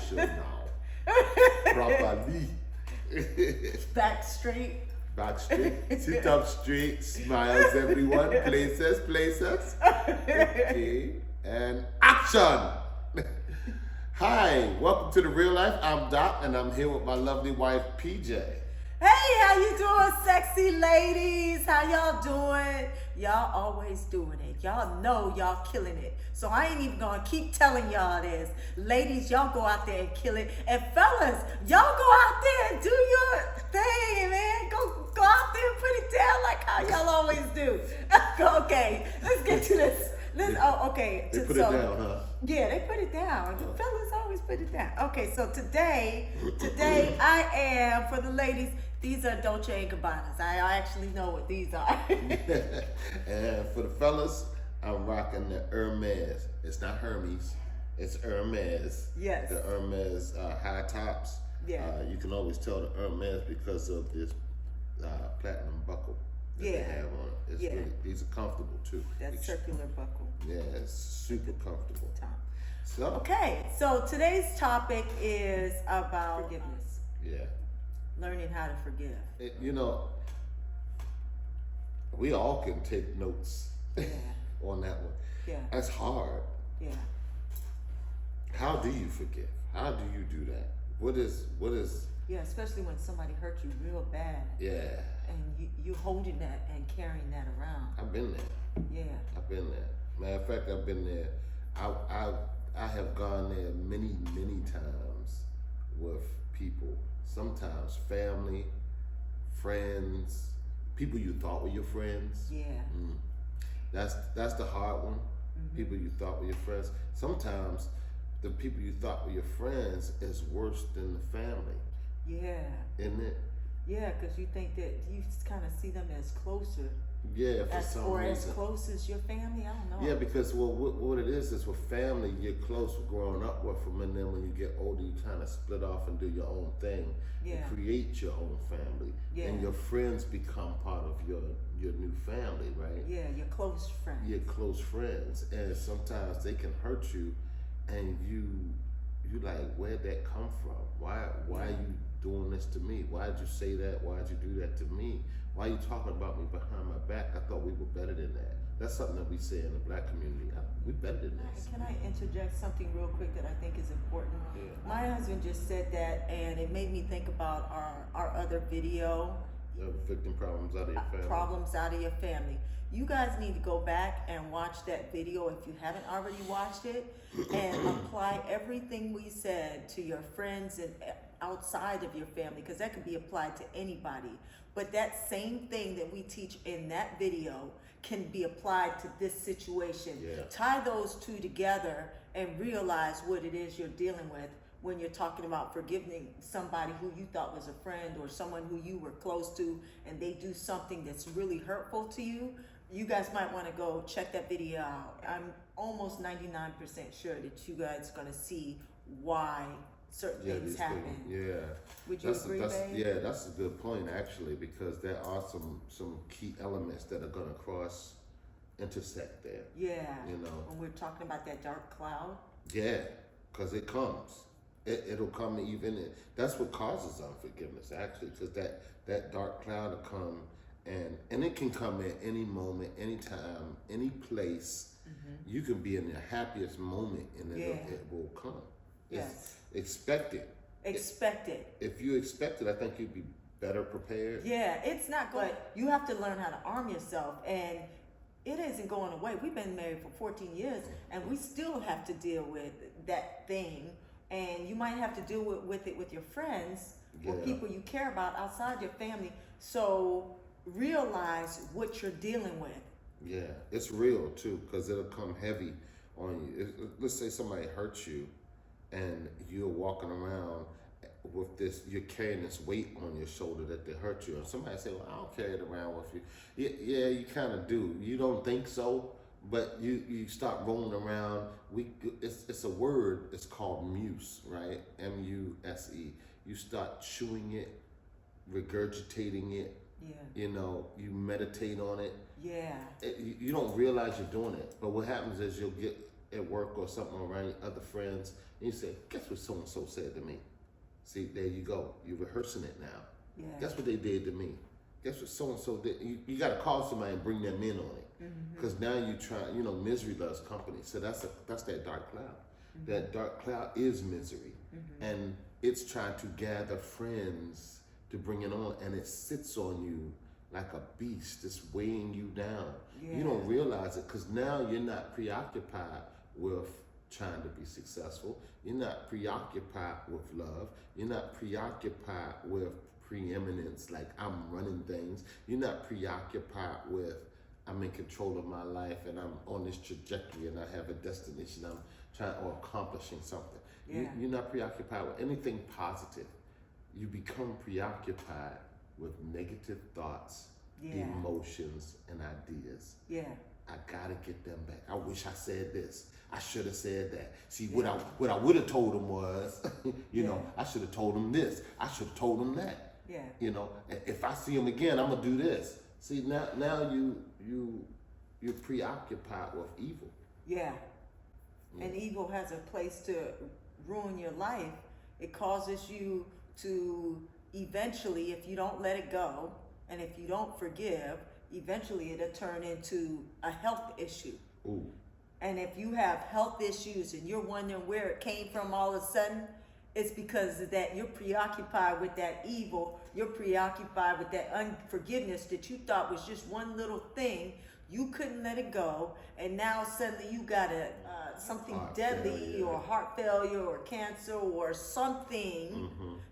should know. Properly. Back straight. Back straight. Sit up straight. Smiles, everyone. Places. Okay. And action. Hi, welcome to the Real Life. I'm Doc, and I'm here with my lovely wife, PJ. Hey, how you doing, sexy ladies? How y'all doing? Y'all always doing it. Y'all know y'all killing it. So I ain't even gonna keep telling y'all this. Ladies, y'all go out there and kill it. And fellas, y'all go out there and do your thing, man. Go out there and put it down like how y'all always do. Okay, let's get to this. Okay. They put it down, huh? Yeah, they put it down. The fellas always put it down. Okay, so today I am, for the ladies, these are Dolce & Gabbanas. I actually know what these are. And for the fellas, I'm rocking the Hermes. It's not Hermes, it's Hermes. Yes. The Hermes high tops. Yeah. You can always tell the Hermes because of this platinum buckle that they have on it. It's really, these are comfortable too. That circular buckle. Yeah, it's super comfortable. Top. So, Okay, so today's topic is about forgiveness. yeah. Learning how to forgive. We all can take notes Yeah. on that one. Yeah. That's hard. Yeah. How do you forgive? How do you do that? What is Yeah, especially when somebody hurt you real bad. yeah. And you holding that and carrying that around. I've been there. Yeah. I've been there. Matter of fact, I've been there. I have gone there many times with people. Sometimes family, friends, people you thought were your friends. Yeah. That's the hard one. Mm-hmm. People you thought were your friends. Sometimes the people you thought were your friends is worse than the family, Yeah. isn't it? Yeah, because you think that you kind of see them as closer. Yeah, for some Or reason. as close as your family. I don't know. Yeah, because what it is with family, you're close with growing up with them, and then when you get older, you kind of split off and do your own thing, Yeah. and create your own family, Yeah. and your friends become part of your new family, right? Yeah, your close friends. Your close friends, and sometimes they can hurt you, and you like, where'd that come from? Why are you doing this to me? Why'd you say that? Why'd you do that to me? Why are you talking about me behind my back? I thought we were better than that. That's something that we say in the black community. We better than this. Can I interject something real quick that I think is important? Yeah. My husband just said that, and it made me think about our other video, Victim problems out of your family. Problems Out of Your Family. You guys need to go back and watch that video if you haven't already watched it, and apply everything we said to your friends and outside of your family, because that could be applied to anybody. But that same thing that we teach in that video can be applied to this situation. Yeah. Tie those two together and realize what it is you're dealing with when you're talking about forgiving somebody who you thought was a friend or someone who you were close to, and they do something that's really hurtful to you. You guys might want to go check that video out. I'm almost 99% sure that you guys are going to see why certain things happen. Yeah. Would you agree, babe? Yeah, that's a good point actually, because there are some key elements that are gonna intersect there. Yeah. You know. When we're talking about that dark cloud. Yeah, because it comes. It'll come even. That's what causes unforgiveness actually, because that dark cloud will come, and it can come at any moment, any time, any place. Mm-hmm. You can be in the happiest moment, and it will come. Yes. Expect it. Expect it. If you expect it, I think you'd be better prepared. Yeah, it's not good. You have to learn how to arm yourself, and it isn't going away. We've been married for 14 years, and we still have to deal with that thing. And you might have to deal with it with your friends or people you care about outside your family. So realize what you're dealing with. Yeah, it's real too, because it'll come heavy on you. Let's say somebody hurts you, and you're walking around with this, you're carrying this weight on your shoulder that they hurt you. And somebody say, well, I don't carry it around with you. Yeah, you kind of do. You don't think so, but you start rolling around. It's a word, it's called muse, right? M-U-S-E. You start chewing it, regurgitating it. Yeah. You know, you meditate on it. Yeah. You don't realize you're doing it, but what happens is you'll get at work or something around your other friends, and you say, guess what so-and-so said to me? See, there you go. You're rehearsing it now. Yeah. Guess what they did to me? Guess what so-and-so did? You got to call somebody and bring them in on it. Because now you try, misery loves company. So that's that dark cloud. That dark cloud is misery. And it's trying to gather friends to bring it on, and it sits on you like a beast. It's weighing you down. Yeah. You don't realize it because now you're not preoccupied with trying to be successful. You're not preoccupied with love. You're not preoccupied with preeminence, like I'm running things. You're not preoccupied with I'm in control of my life and I'm on this trajectory and I have a destination I'm trying or accomplishing something. Yeah. You're not preoccupied with anything positive. You become preoccupied with negative thoughts, emotions, and ideas. Yeah. I gotta get them back. I wish I said this. I should have said that. See, what I would have told them was, I should have told them this. I should have told them that. Yeah. If I see them again, I'm gonna do this. See, now you're preoccupied with evil. Yeah. And evil has a place to ruin your life. It causes you to eventually, if you don't let it go, and if you don't forgive, eventually it'll turn into a health issue. Ooh. And if you have health issues and you're wondering where it came from all of a sudden, it's because of that you're preoccupied with that evil. You're preoccupied with that unforgiveness that you thought was just one little thing. You couldn't let it go, and now suddenly you got something Heart deadly failure. or heart failure or cancer or something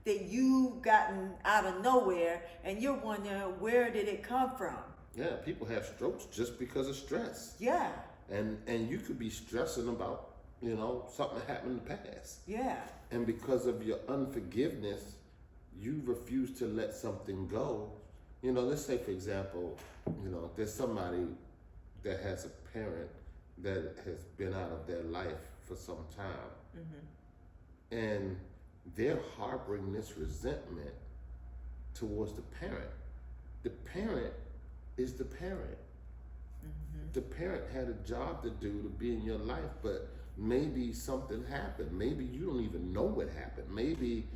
that you gotten out of nowhere, and you're wondering where did it come from? Yeah, people have strokes just because of stress. Yeah. And you could be stressing about, something that happened in the past. Yeah. And because of your unforgiveness, you refuse to let something go. Let's say, for example, there's somebody that has a parent that has been out of their life for some time. And they're harboring this resentment towards the parent. The parent is the parent. The parent had a job to do to be in your life, but maybe something happened. Maybe you don't even know what happened. Maybe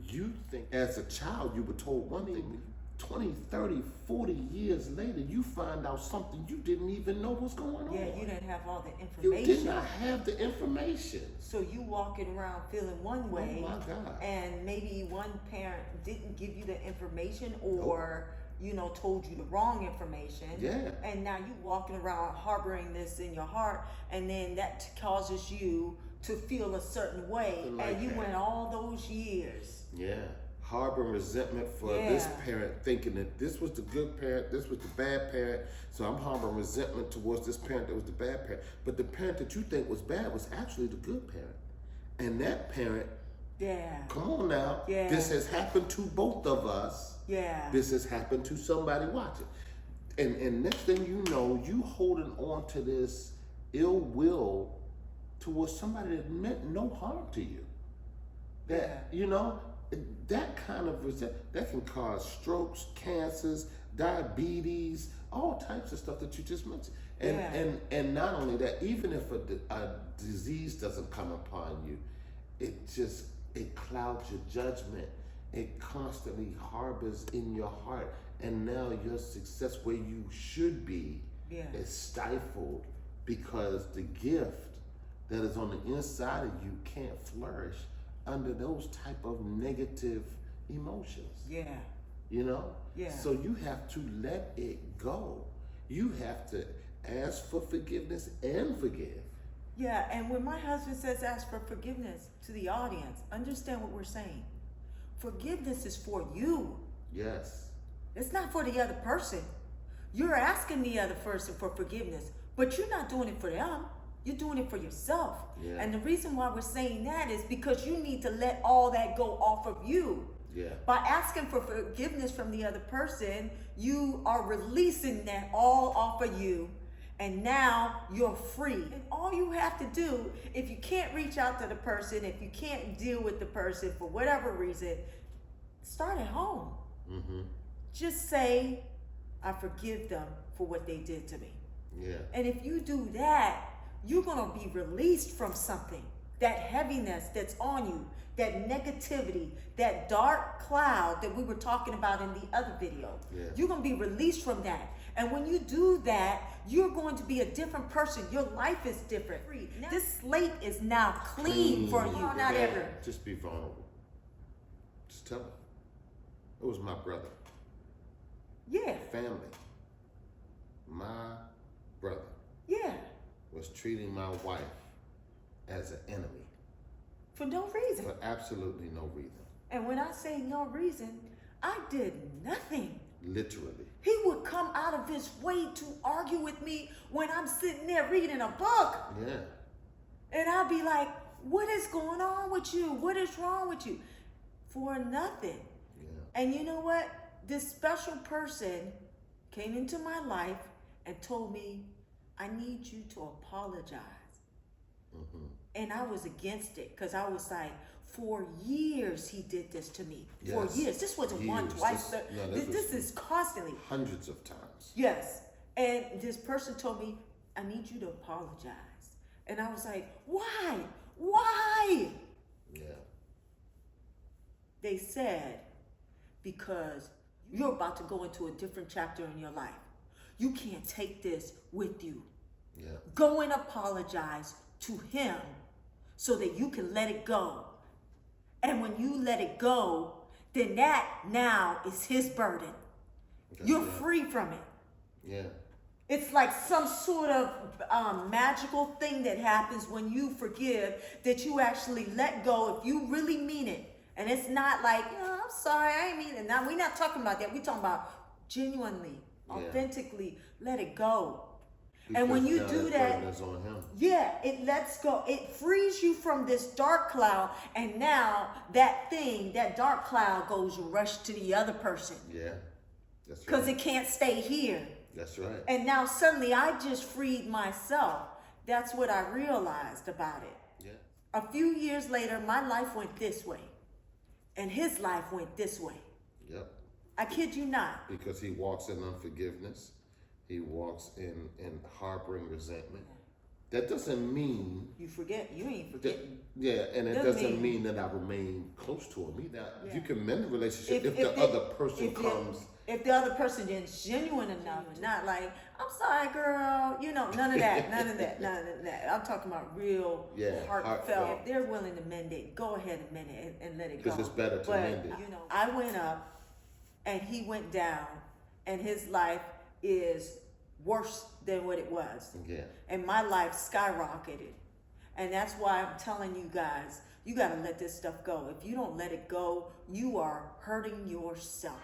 you think as a child you were told one thing. 20, 30, 40 years later, you find out something you didn't even know was going on. Yeah, you didn't have all the You information. did not have the information. So you walking around feeling one way, Oh my God. and maybe one parent didn't give you the information or told you the wrong information. Yeah. And now you walking around harboring this in your heart, and then that causes you to feel a certain way, Like and you that. went all those years. Yeah. Harboring resentment for this parent, thinking that this was the good parent, this was the bad parent. So I'm harboring resentment towards this parent that was the bad parent. But the parent that you think was bad was actually the good parent. And that parent, come on now, this has happened to both of us. This has happened to somebody watching. And next thing you know, you holding on to this ill will towards somebody that meant no harm to you. That kind of resentment, that can cause strokes, cancers, diabetes, all types of stuff that you just mentioned. And not only that, even if a disease doesn't come upon you, it clouds your judgment. It constantly harbors in your heart. And now your success where you should be is stifled because the gift that is on the inside of you can't flourish under those type of negative emotions. So you have to let it go. You have to ask for forgiveness and forgive. And when my husband says ask for forgiveness to the audience, understand what we're saying. Forgiveness is for you. Yes. It's not for the other person. You're asking the other person for forgiveness, but you're not doing it for them. You're doing it for yourself. And the reason why we're saying that is because you need to let all that go off of you. By asking for forgiveness from the other person, you are releasing that all off of you. And now you're free. And all you have to do, if you can't reach out to the person, if you can't deal with the person for whatever reason, start at home. Just say, I forgive them for what they did to me. And if you do that, you're gonna be released from something. That heaviness that's on you, that negativity, that dark cloud that we were talking about in the other video. Yeah. You're gonna be released from that. And when you do that, you're going to be a different person. Your life is different. This slate is now clean for you. Not Yeah. ever. Just be vulnerable. Just tell him. It was my brother. Yeah, Family. My brother yeah. was treating my wife as an enemy For no reason. for absolutely no reason. And when I say no reason, I did nothing. Literally. He would come out of his way to argue with me when I'm sitting there reading a book. Yeah. And I'll be like, what is going on with you? What is wrong with you? For nothing. Yeah. And you know what? This special person came into my life and told me, I need you to apologize. Mm-hmm. And I was against it because I was like, for years he did this to me. For Yes. years. This wasn't one, Years. twice. This- But no, this, this was- is constantly. Hundreds of times. Yes. And this person told me, I need you to apologize. And I was like, why? Why? Yeah. They said, because you're about to go into a different chapter in your life. You can't take this with you. Yeah. Go and apologize to him so that you can let it go. And when you let it go, then that now is his burden. That's You're right. free from it. Yeah. It's like some sort of magical thing that happens when you forgive, that you actually let go if you really mean it. And it's not like, I'm sorry, I ain't mean it. Now, we're not talking about that. We're talking about genuinely, Yeah. authentically let it go. Because And when you now do that that, burden is on him. yeah, it lets go. It frees you from this dark cloud. And now that thing, that dark cloud goes rush to the other person Yeah. That's because right. it can't stay here. That's right. And now suddenly I just freed myself. That's what I realized about it. Yeah. A few years later, my life went this way. And his life went this way. Yep. I kid you not. Because he walks in unforgiveness. He walks in harboring resentment. That doesn't mean You forget. You ain't that, forgetting. yeah, and it Doesn't doesn't mean- mean that I remain close to him either. Yeah. You can mend the relationship if, the the other person comes. If the other person is genuine enough and not like, I'm sorry, girl, none of that, none of that, none of that. I'm talking about real, Yeah, heartfelt. heartfelt. If they're willing to mend it, go ahead and mend it and let it go. Because it's better to But, mend it. I went up and he went down, and his life is worse than what it was. Yeah. And my life skyrocketed. And that's why I'm telling you guys, you got to let this stuff go. If you don't let it go, you are hurting yourself.